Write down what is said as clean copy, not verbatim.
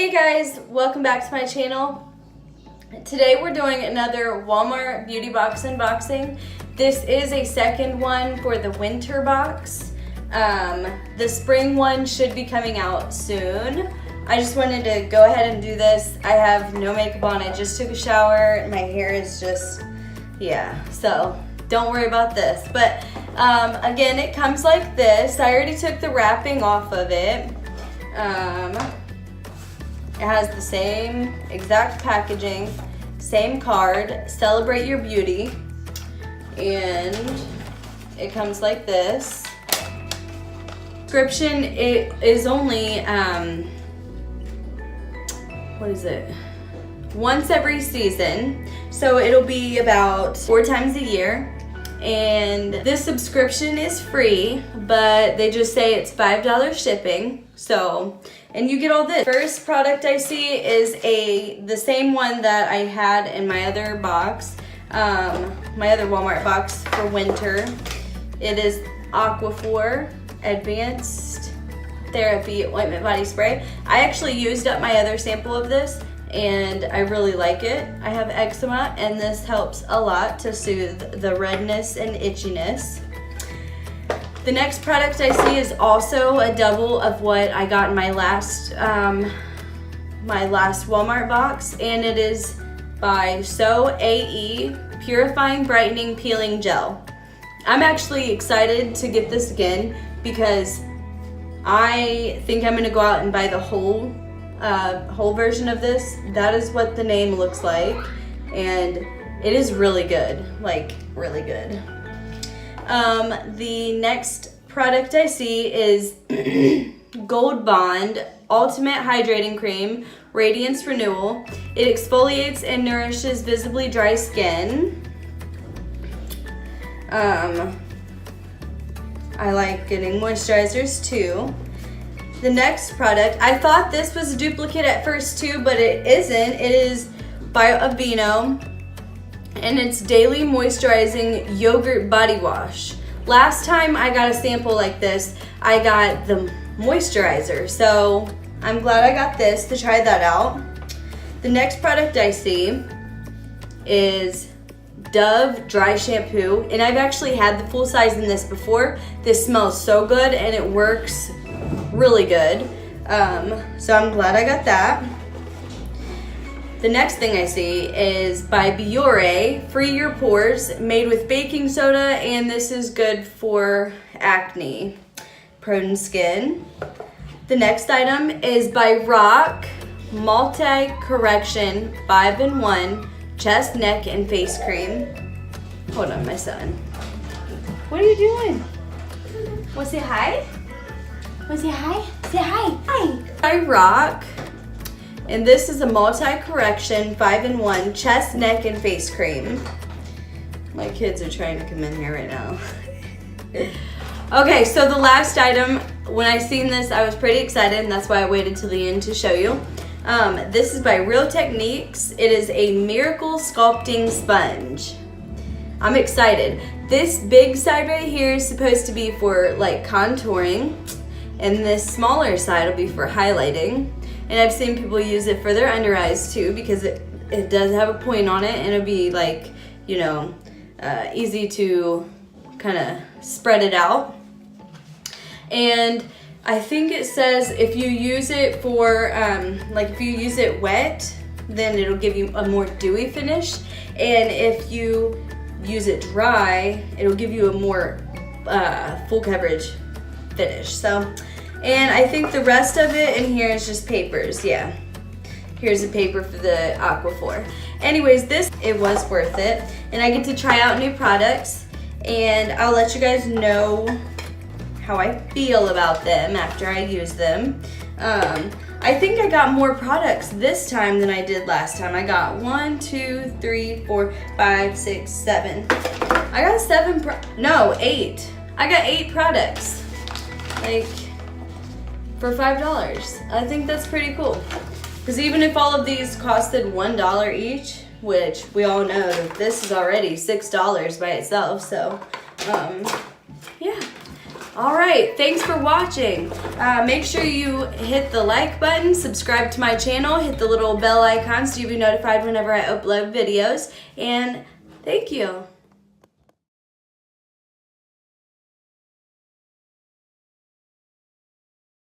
Hey guys, welcome back to my channel. Today we're doing another Walmart beauty box unboxing. This is a second one for the winter box. The spring one should be coming out soon. I just wanted to go ahead and do this. I have no makeup on, I just took a shower. My hair is just, so don't worry about this. But again, it comes like this. I already took the wrapping off of it. It has the same exact packaging, same card, Celebrate Your Beauty, and it comes like this. Subscription, it is only, what is it? Once every season, so it'll be about 4 times a year. And this subscription is free, but they just say it's $5 shipping. So, and you get all this. First product I see is the same one that I had in my other box, my other Walmart box for winter. It is Aquaphor Advanced Therapy Ointment Body Spray. I actually used up my other sample of this, and I really like it. I have eczema, and this helps a lot to soothe the redness and itchiness. The next product I see is also a double of what I got in my last Walmart box, and it is by So AE Purifying Brightening Peeling Gel. I'm actually excited to get this again because I think I'm gonna go out and buy the whole version of this. That is what the name looks like, and it is really good, like really good. The next product I see is Gold Bond Ultimate Hydrating Cream Radiance Renewal. It exfoliates and nourishes visibly dry skin. I like getting moisturizers too. The next product, I thought this was a duplicate at first too, but it isn't. It is by Aveeno, and it's Daily Moisturizing Yogurt Body Wash. Last time I got a sample like this, I got the moisturizer, so I'm glad I got this to try that out. The next product I see is Dove Dry Shampoo, and I've actually had the full size in this before. This smells so good, and it works really good, so I'm glad I got that. The next thing I see is by Biore Free Your Pores, made with baking soda, and this is good for acne prone skin. The next item is by Rock Multi Correction 5-in-1 Chest, Neck, and Face Cream. Hold on, my son. What are you doing? Want to say hi? Want to say hi? Say hi. Hi. By Rock. And this is a multi-correction 5-in-1 chest, neck, and face cream. My kids are trying to come in here right now. Okay, so the last item, when I seen this, I was pretty excited, and that's why I waited till the end to show you. This is by Real Techniques. It is a Miracle Sculpting Sponge. I'm excited. This big side right here is supposed to be for like contouring, and this smaller side will be for highlighting. And I've seen people use it for their under eyes too, because it does have a point on it, and it'll be like, you know, easy to kind of spread it out. And I think it says if you use it for, like if you use it wet, then it'll give you a more dewy finish. And if you use it dry, it'll give you a more full coverage finish. So. And I think the rest of it in here is just papers, yeah. Here's a paper for the Aquaphor. Anyways, it was worth it. And I get to try out new products, and I'll let you guys know how I feel about them after I use them. I think I got more products this time than I did last time. I got 1, 2, 3, 4, 5, 6, 7. I got 8. I got 8 products. Like, for $5. I think that's pretty cool. Because even if all of these costed $1 each, which we all know that this is already $6 by itself, so yeah. All right, thanks for watching. Make sure you hit the like button, subscribe to my channel, hit the little bell icon so you'll be notified whenever I upload videos, and thank you.